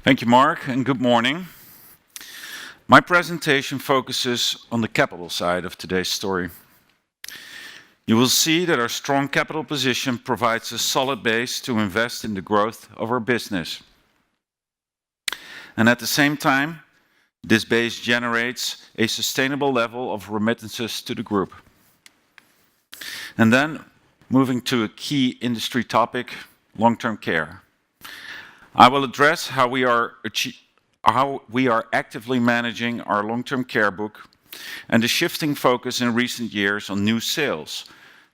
Thank you, Mark, and good morning. My presentation focuses on the capital side of today's story. You will see that our strong capital position provides a solid base to invest in the growth of our business. And at the same time, this base generates a sustainable level of remittances to the group. And then, moving to a key industry topic, long-term care. I will address how we are actively managing our long-term care book and the shifting focus in recent years on new sales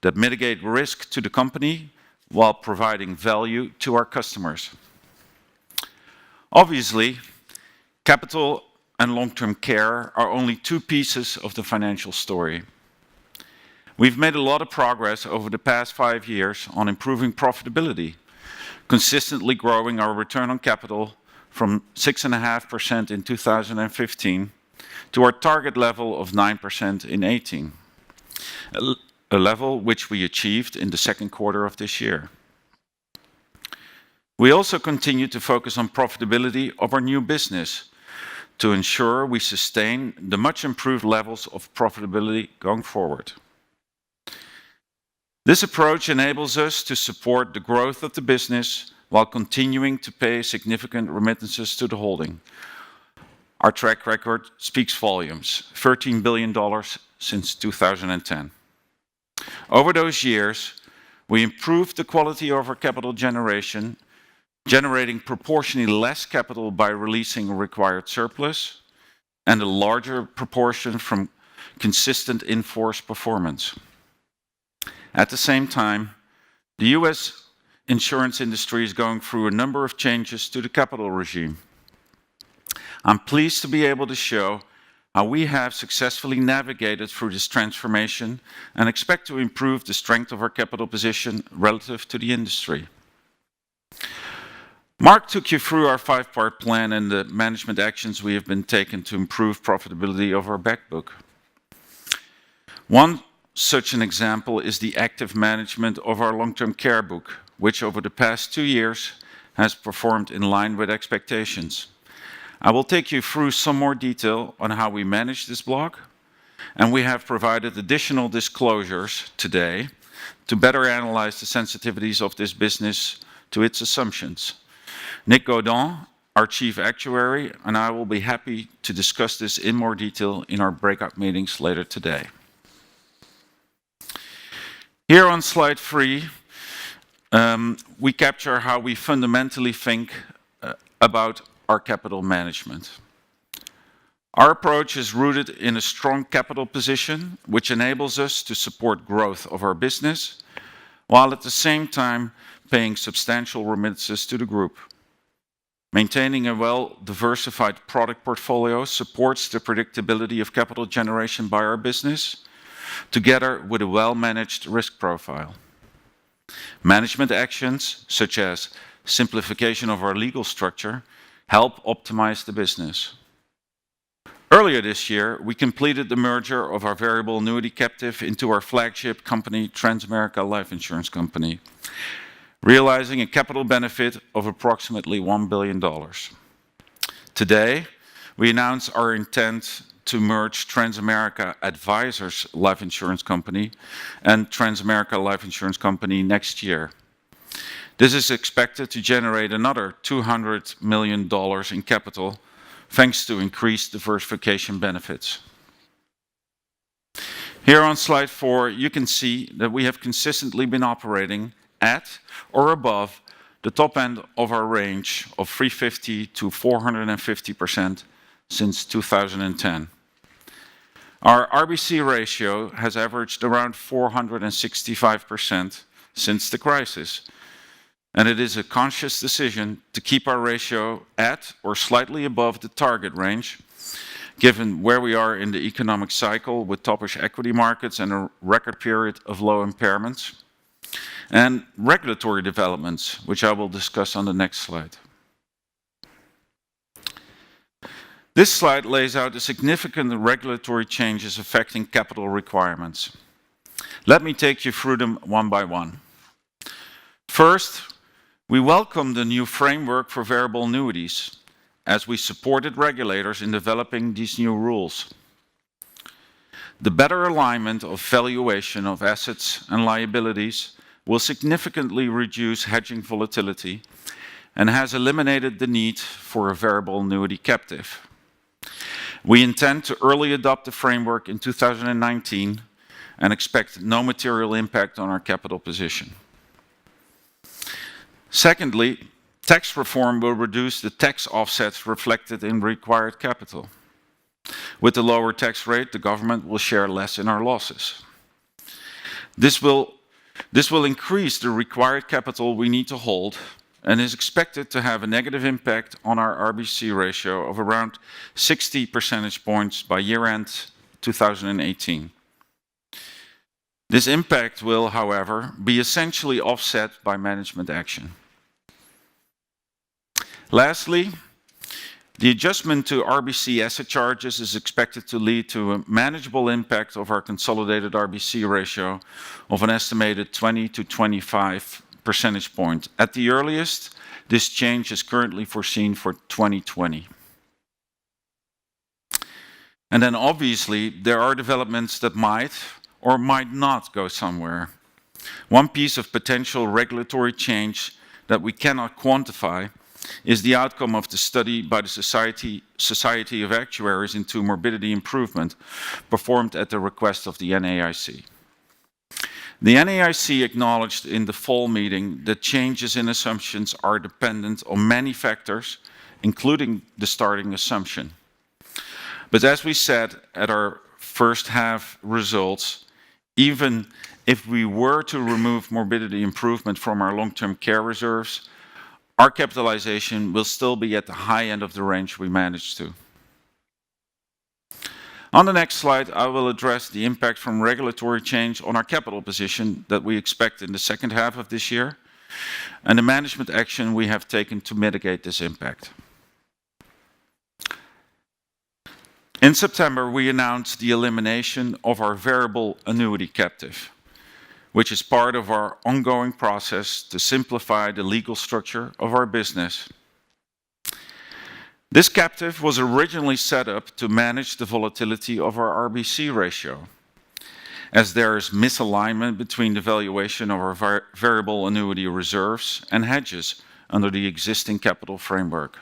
that mitigate risk to the company while providing value to our customers. Obviously, capital and long-term care are only two pieces of the financial story. We've made a lot of progress over the past 5 years on improving profitability, consistently growing our return on capital from 6.5% in 2015 to our target level of 9% in 2018, a level which we achieved in the second quarter of this year. We also continue to focus on profitability of our new business to ensure we sustain the much improved levels of profitability going forward. This approach enables us to support the growth of the business while continuing to pay significant remittances to the holding. Our track record speaks volumes, $13 billion since 2010. Over those years, we improved the quality of our capital generation, generating proportionally less capital by releasing required surplus, and a larger proportion from consistent in-force performance. At the same time, the US insurance industry is going through a number of changes to the capital regime. I'm pleased to be able to show how we have successfully navigated through this transformation and expect to improve the strength of our capital position relative to the industry. Mark took you through our 5-part plan and the management actions we have been taking to improve profitability of our back book. One such an example is the active management of our long-term care book, which over the past 2 years has performed in line with expectations. I will take you through some more detail on how we manage this block, and we have provided additional disclosures today to better analyze the sensitivities of this business to its assumptions. Nick Godin, our Chief Actuary, and I will be happy to discuss this in more detail in our breakout meetings later today. Here on slide 3, we capture how we fundamentally think about our capital management. Our approach is rooted in a strong capital position, which enables us to support growth of our business, while at the same time paying substantial remittances to the group. Maintaining a well-diversified product portfolio supports the predictability of capital generation by our business, together with a well-managed risk profile. Management actions, such as simplification of our legal structure, help optimize the business. Earlier this year, we completed the merger of our variable annuity captive into our flagship company, Transamerica Life Insurance Company, realizing a capital benefit of approximately $1 billion. Today, we announce our intent to merge Transamerica Advisors Life Insurance Company and Transamerica Life Insurance Company next year. This is expected to generate another $200 million in capital, thanks to increased diversification benefits. Here on slide 4, you can see that we have consistently been operating at or above the top end of our range of 350 to 450% since 2010. Our RBC ratio has averaged around 465% since the crisis, and it is a conscious decision to keep our ratio at or slightly above the target range, given where we are in the economic cycle with toppish equity markets and a record period of low impairments, and regulatory developments, which I will discuss on the next slide. This slide lays out the significant regulatory changes affecting capital requirements. Let me take you through them one by one. First, we welcome the new framework for variable annuities. as we supported regulators in developing these new rules. The better alignment of valuation of assets and liabilities will significantly reduce hedging volatility and has eliminated the need for a variable annuity captive. We intend to early adopt the framework in 2019 and expect no material impact on our capital position. Secondly, tax reform will reduce the tax offsets reflected in required capital. With the lower tax rate, the government will share less in our losses. This will increase the required capital we need to hold and is expected to have a negative impact on our RBC ratio of around 60 percentage points by year-end 2018. This impact will, however, be essentially offset by management action. Lastly, the adjustment to RBC asset charges is expected to lead to a manageable impact of our consolidated RBC ratio of an estimated 20 to 25 percentage points. At the earliest, this change is currently foreseen for 2020. And then obviously there are developments that might or might not go somewhere. One piece of potential regulatory change that we cannot quantify is the outcome of the study by the Society of Actuaries into Morbidity Improvement performed at the request of the NAIC. The NAIC acknowledged in the fall meeting that changes in assumptions are dependent on many factors, including the starting assumption. But as we said at our first half results, even if we were to remove morbidity improvement from our long-term care reserves, our capitalization will still be at the high end of the range we managed to. On the next slide, I will address the impact from regulatory change on our capital position that we expect in the second half of this year, and the management action we have taken to mitigate this impact. In September, we announced the elimination of our variable annuity captive, which is part of our ongoing process to simplify the legal structure of our business. This captive was originally set up to manage the volatility of our RBC ratio, as there is misalignment between the valuation of our variable annuity reserves and hedges under the existing capital framework.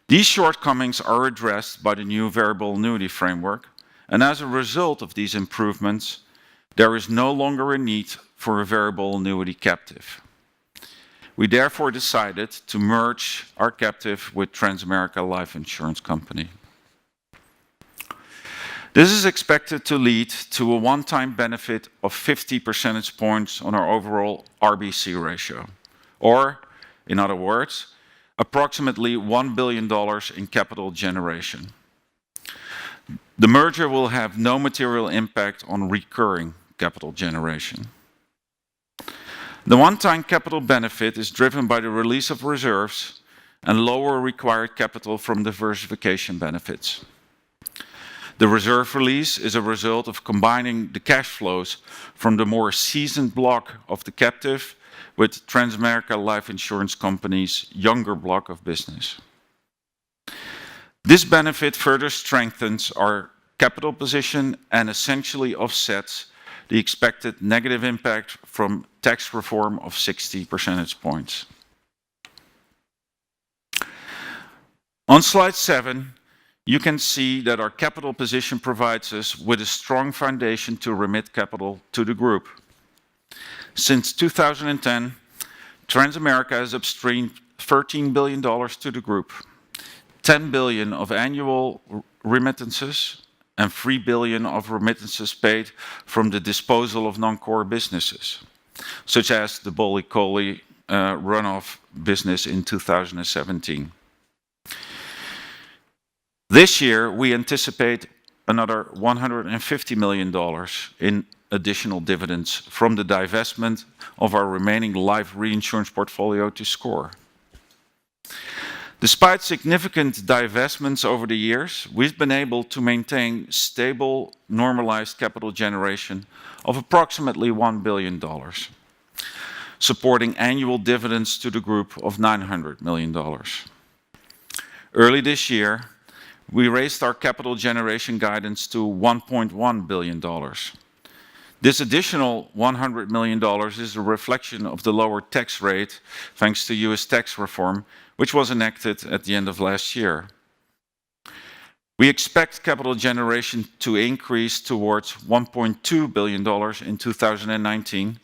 These shortcomings are addressed by the new variable annuity framework, and as a result of these improvements, there is no longer a need for a variable annuity captive. We therefore decided to merge our captive with Transamerica Life Insurance Company. This is expected to lead to a one-time benefit of 50 percentage points on our overall RBC ratio, or, in other words, approximately $1 billion in capital generation. The merger will have no material impact on recurring capital generation. The one-time capital benefit is driven by the release of reserves and lower required capital from diversification benefits. The reserve release is a result of combining the cash flows from the more seasoned block of the captive with Transamerica Life Insurance Company's younger block of business. This benefit further strengthens our capital position and essentially offsets the expected negative impact from tax reform of 60 percentage points. On slide 7, you can see that our capital position provides us with a strong foundation to remit capital to the group. Since 2010, Transamerica has upstreamed $13 billion to the group, $10 billion of annual remittances, and $3 billion of remittances paid from the disposal of non-core businesses, such as the Boley-Coley runoff business in 2017. This year, we anticipate another $150 million in additional dividends from the divestment of our remaining life reinsurance portfolio to SCOR. Despite significant divestments over the years, we've been able to maintain stable, normalized capital generation of approximately $1 billion, supporting annual dividends to the group of $900 million. early this year, we raised our capital generation guidance to $1.1 billion. This additional $100 million is a reflection of the lower tax rate thanks to US tax reform, which was enacted at the end of last year. We expect capital generation to increase towards $1.2 billion in 2019,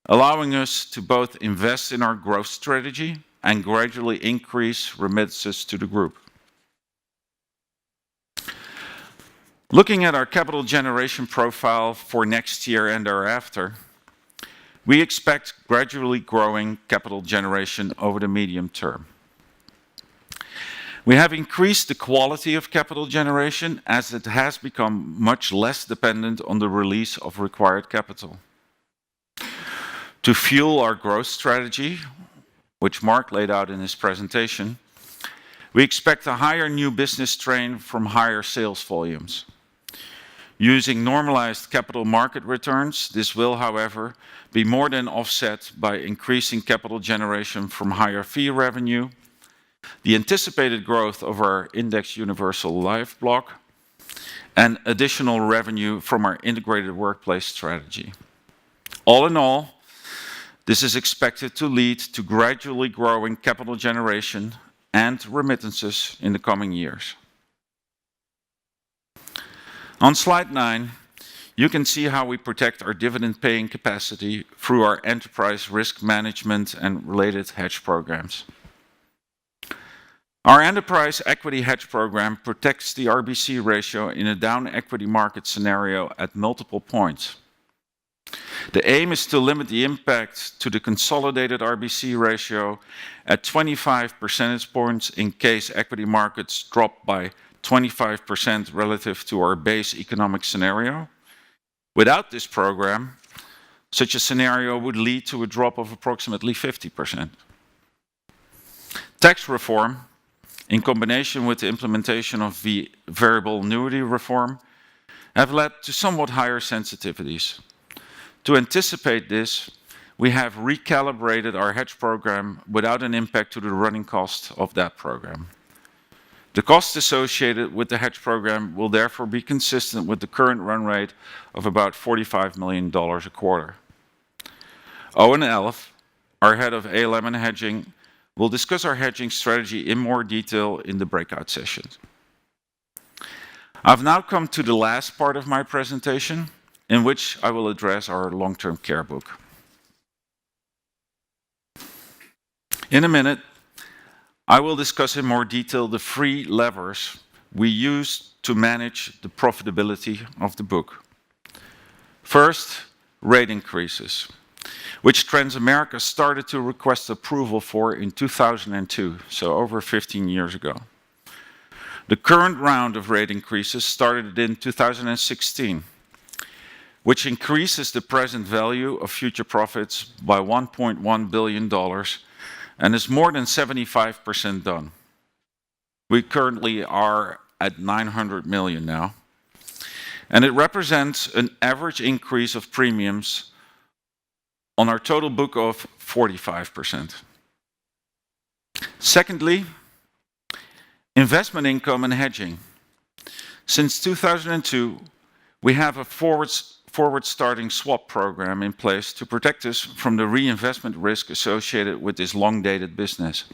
allowing us to both invest in our growth strategy and gradually increase remittances to the group. Looking at our capital generation profile for next year and thereafter, we expect gradually growing capital generation over the medium term. We have increased the quality of capital generation as it has become much less dependent on the release of required capital. To fuel our growth strategy, which Mark laid out in his presentation, we expect a higher new business strain from higher sales volumes. Using normalized capital market returns, this will, however, be more than offset by increasing capital generation from higher fee revenue, the anticipated growth of our Index Universal Life block, and additional revenue from our integrated workplace strategy. All in all, this is expected to lead to gradually growing capital generation and remittances in the coming years. On slide 9, you can see how we protect our dividend-paying capacity through our enterprise risk management and related hedge programs. Our enterprise equity hedge program protects the RBC ratio in a down equity market scenario at multiple points. The aim is to limit the impact to the consolidated RBC ratio at 25 percentage points in case equity markets drop by 25% relative to our base economic scenario. Without this program, such a scenario would lead to a drop of approximately 50%. Tax reform, in combination with the implementation of the variable annuity reform, have led to somewhat higher sensitivities. To anticipate this, we have recalibrated our hedge program without an impact to the running cost of that program. The costs associated with the hedge program will therefore be consistent with the current run rate of about $45 million a quarter. Owen Elf, our head of ALM and hedging, will discuss our hedging strategy in more detail in the breakout sessions. I've now come to the last part of my presentation, in which I will address our long-term care book. In a minute, I will discuss in more detail the 3 levers we use to manage the profitability of the book. First, rate increases, which Transamerica started to request approval for in 2002, so over 15 years ago. The current round of rate increases started in 2016, which increases the present value of future profits by $1.1 billion and is more than 75% done. We currently are at 900 million now, and it represents an average increase of premiums on our total book of 45%. Secondly, investment income and hedging. Since 2002, we have a forward-starting swap program in place to protect us from the reinvestment risk associated with this long-dated business.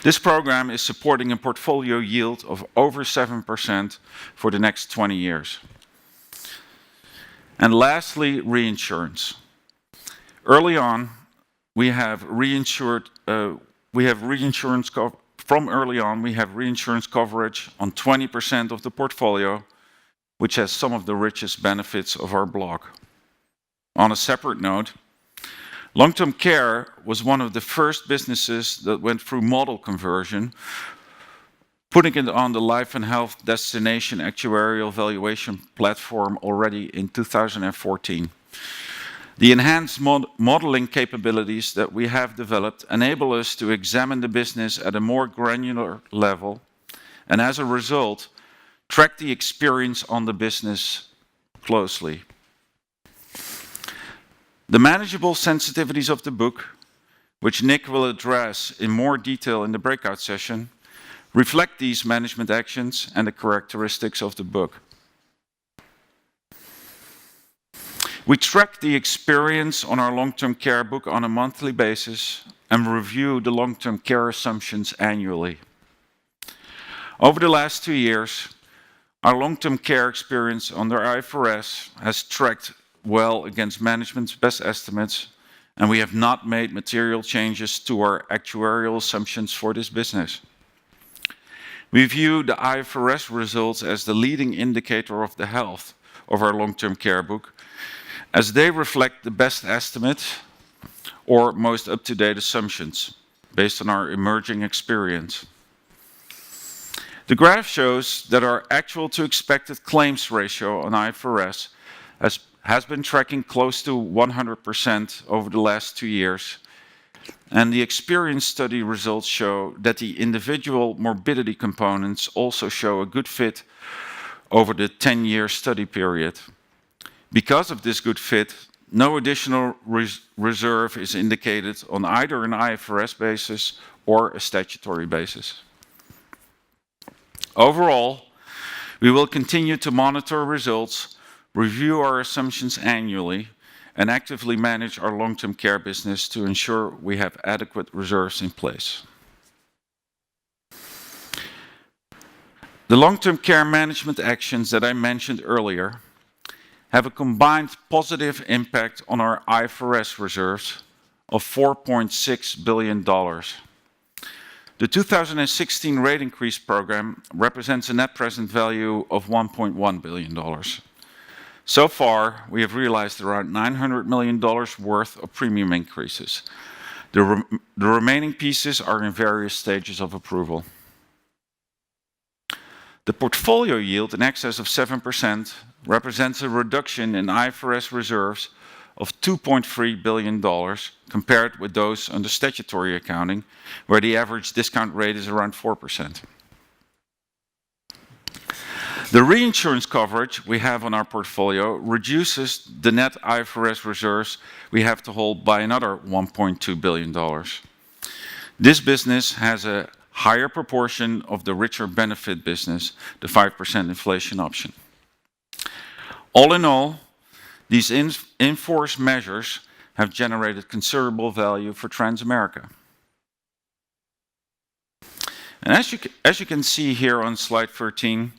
This program is supporting a portfolio yield of over 7% for the next 20 years. And lastly, reinsurance. Early on, we have reinsurance coverage on 20% of the portfolio, which has some of the richest benefits of our block. On a separate note, long-term care was one of the first businesses that went through model conversion, putting it on the life and health destination actuarial valuation platform already in 2014. The enhanced modeling capabilities that we have developed enable us to examine the business at a more granular level, and as a result, track the experience on the business closely. The manageable sensitivities of the book, which Nick will address in more detail in the breakout session, reflect these management actions and the characteristics of the book. We track the experience on our long-term care book on a monthly basis and review the long-term care assumptions annually. Over the last 2 years, our long-term care experience under IFRS has tracked well against management's best estimates, and we have not made material changes to our actuarial assumptions for this business. We view the IFRS results as the leading indicator of the health of our long-term care book, as they reflect the best estimate or most up-to-date assumptions based on our emerging experience. The graph shows that our actual to expected claims ratio on IFRS has been tracking close to 100% over the last 2 years, and the experience study results show that the individual morbidity components also show a good fit over the 10-year study period. Because of this good fit, no additional reserve is indicated on either an IFRS basis or a statutory basis. Overall, we will continue to monitor results, review our assumptions annually, and actively manage our long-term care business to ensure we have adequate reserves in place. The long-term care management actions that I mentioned earlier have a combined positive impact on our IFRS reserves of $4.6 billion. The 2016 rate increase program represents a net present value of $1.1 billion. So far, we have realized around $900 million worth of premium increases. The remaining pieces are in various stages of approval. The portfolio yield in excess of 7% represents a reduction in IFRS reserves of $2.3 billion compared with those under statutory accounting, where the average discount rate is around 4%. The reinsurance coverage we have on our portfolio reduces the net IFRS reserves we have to hold by another $1.2 billion. This business has a higher proportion of the richer benefit business, the 5% inflation option. All in all, these in-force measures have generated considerable value for Transamerica. And as you can see here on slide 13,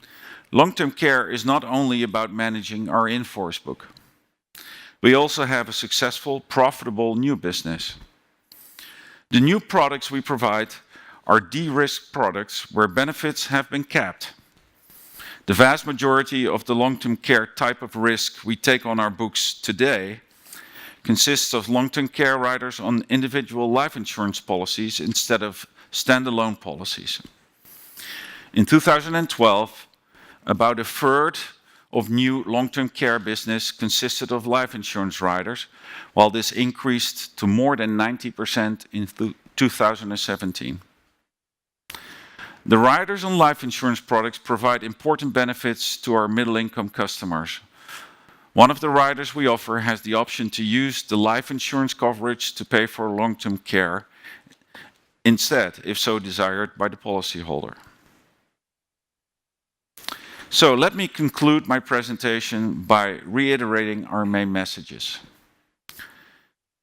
long-term care is not only about managing our in-force book. We also have a successful, profitable new business. The new products we provide are de-risked products where benefits have been capped. The vast majority of the long-term care type of risk we take on our books today consists of long-term care riders on individual life insurance policies instead of standalone policies. In 2012, about a third of new long-term care business consisted of life insurance riders, while this increased to more than 90% in 2017. The riders on life insurance products provide important benefits to our middle-income customers. One of the riders we offer has the option to use the life insurance coverage to pay for long-term care instead, if so desired by the policyholder. So let me conclude my presentation by reiterating our main messages.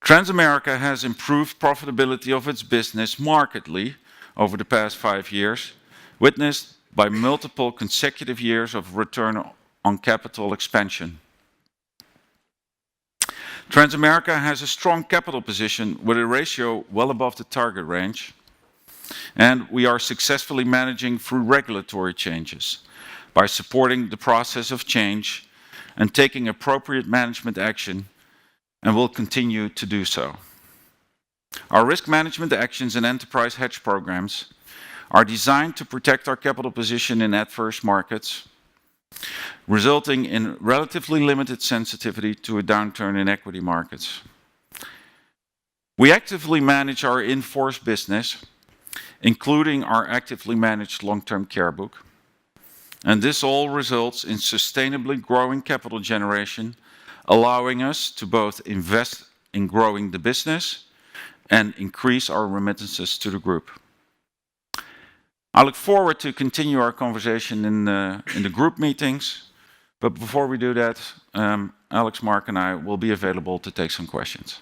Transamerica has improved profitability of its business markedly over the past 5 years, witnessed by multiple consecutive years of return on capital expansion. Transamerica has a strong capital position with a ratio well above the target range, and we are successfully managing through regulatory changes by supporting the process of change and taking appropriate management action, and will continue to do so. Our risk management actions and enterprise hedge programs are designed to protect our capital position in adverse markets, resulting in relatively limited sensitivity to a downturn in equity markets. We actively manage our in-force business, including our actively managed long-term care book, and this all results in sustainably growing capital generation, allowing us to both invest in growing the business and increase our remittances to the group. I look forward to continue our conversation in the group meetings. But before we do that, Alex, Mark, and I will be available to take some questions.